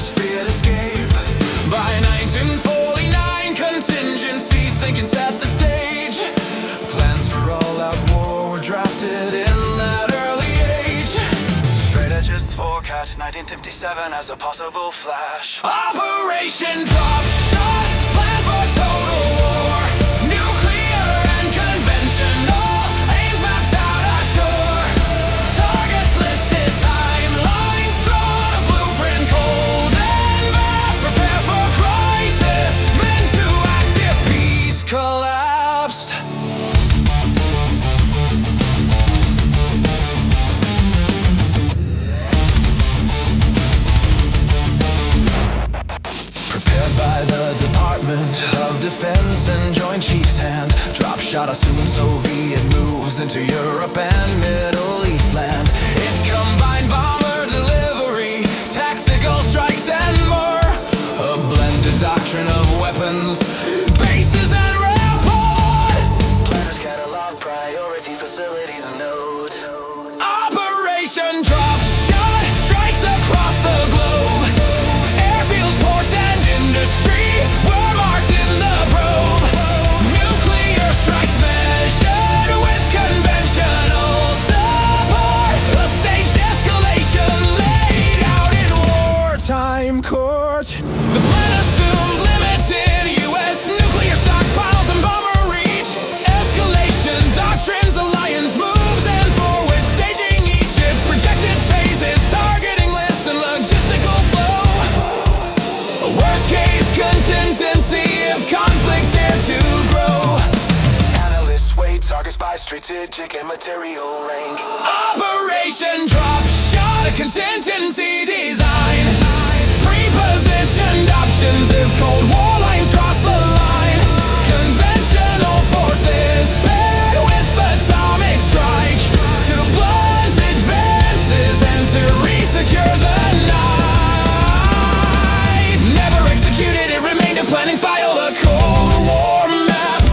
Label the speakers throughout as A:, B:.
A: bombers feared escape. By 1949, contingency thinking set the stage. Plans for all-out war were drafted in that early age. Strategists forecast 1957 as a possible flash. Operation Dropshot, plan for total war. Nuclear and conventional, aims mapped out ashore. Targets listed, timelines drawn, a blueprint cold and vast. Prepare for crisis, meant to act if peace collapsed. Prepared by the Department of Defense and Joint Chiefs hand. Dropshot assumes Soviet moves into Europe and Middle East land. It combined bomber delivery, tactical strikes and more. A blended doctrine of weapons, bases and rapport. Planners catalog priority facilities and note. Operation Dropshot strikes across the globe. Airfields, ports and industry were marked in the probe. Nuclear strikes measured with conventional support. A staged escalation laid out in wartime court. The plan assumed limited U.S. nuclear stockpiles and bomber reach. Escalation doctrines, alliance moves and forward staging each. It projected phases, targeting lists and logistical flow. A worst case contingency if conflicts dare to grow. Analysts weigh targets by strategic and material rank. Operation Dropshot, a contingency design. Pre-positioned options if Cold War lines cross the line. Conventional forces paired with atomic strike to blunt advances and to re-secure the night. Never executed, it remained a planning file, a Cold War map.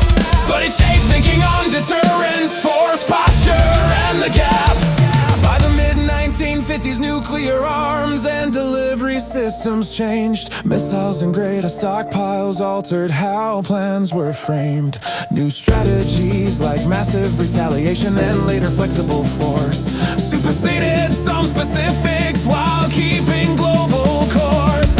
A: But it shaped thinking on deterrence, force, posture, and the gap. By the mid-1950s, nuclear arms and delivery systems changed. Missiles and greater stockpiles altered how plans were framed. New strategies like massive retaliation and later flexible force superseded some specifics while keeping global course.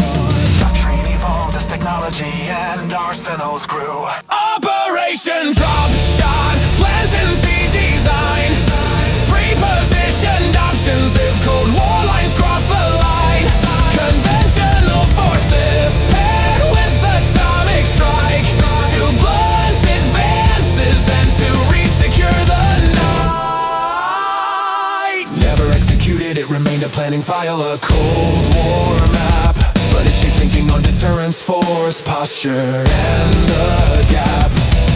A: Doctrine evolved as technology and arsenals grew. Operation Dropshot, contingency design. Pre-positioned options if Cold War lines cross the line. Conventional forces paired with atomic strike to blunt advances and to re-secure the night. Never executed, it remained a planning file, a Cold War map. But it shaped thinking on deterrence, force, posture, and the gap.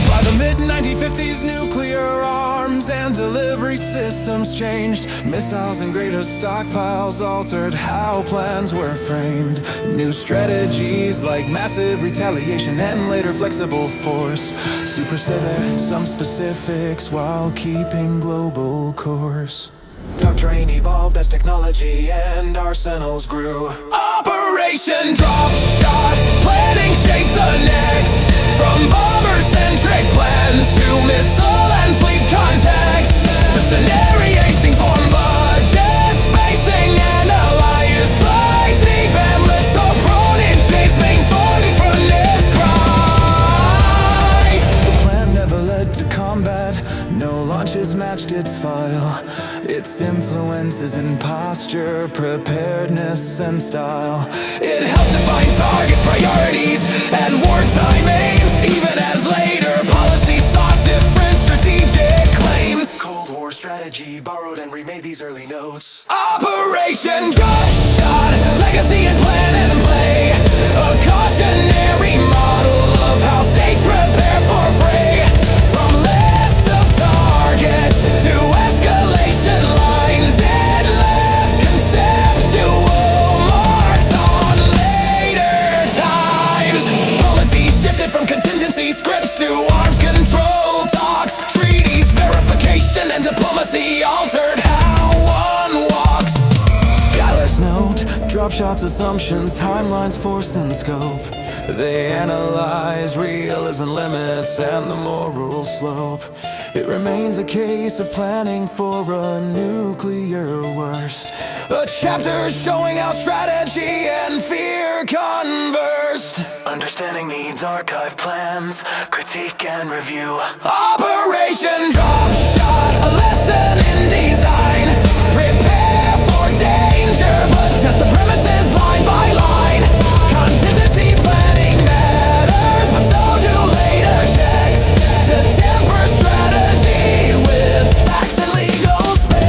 A: By the mid-1950s, nuclear arms and delivery systems changed. Missiles and greater stockpiles altered how plans were framed. New strategies like massive retaliation and later flexible force superseded some specifics while keeping global course. Doctrine evolved as technology and arsenals grew. Operation Dropshot, planning shaped the next. From bomber-centric plans to missile and fleet context. The scenariating form budget, spacing and alliance ties. Even little pronin chasing 40 from this cry. The plan never led to combat. No launches matched its file. Its influences in posture, preparedness, and style. It helped define targets, priorities, and wartime aims. Even as later policies sought different strategic claims. Cold War strategy borrowed and remade these early notes. Operation Dropshot, legacy and plan and play. A cautionary model of how states prepare for fray. From lists of targets to escalation lines, it left conceptual marks on later time. thoughts, assumptions, timelines, force and scope. They analyze realism, limits, and the moral slope. It remains a case of planning for a nuclear worst. A chapter showing how strategy and fear conversed. Understanding needs archive plans, critique and review. Operation Dropshot, a lesson in design. Prepare for danger, but test the premises line by line. Contingency planning matters, but so do later checks to temper strategy with facts and legal specs.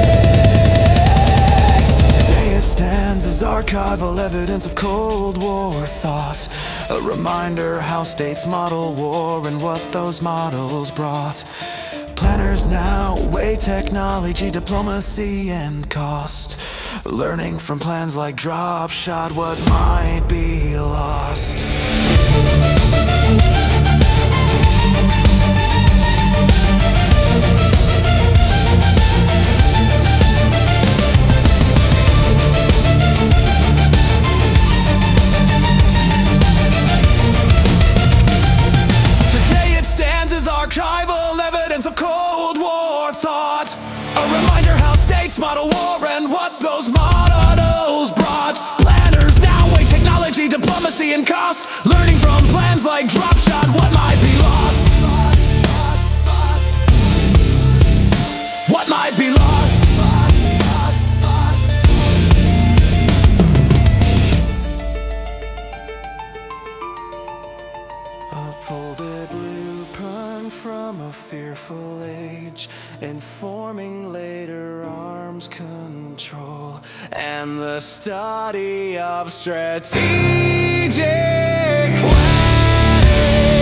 A: Today it stands as archival evidence of Cold War thought, a reminder how states model war and what those models brought. Planners now weigh technology, diplomacy, and cost, learning from plans like Dropshot what might be lost. Today it stands as archival evidence of Cold War thought, a reminder how states model war and what those models brought. Planners now weigh technology, diplomacy, and cost, learning from plans like Dropshot what might be lost. What might be lost. Upfolded blueprint from a fearful age, informing later arms control and the study of strategic planning.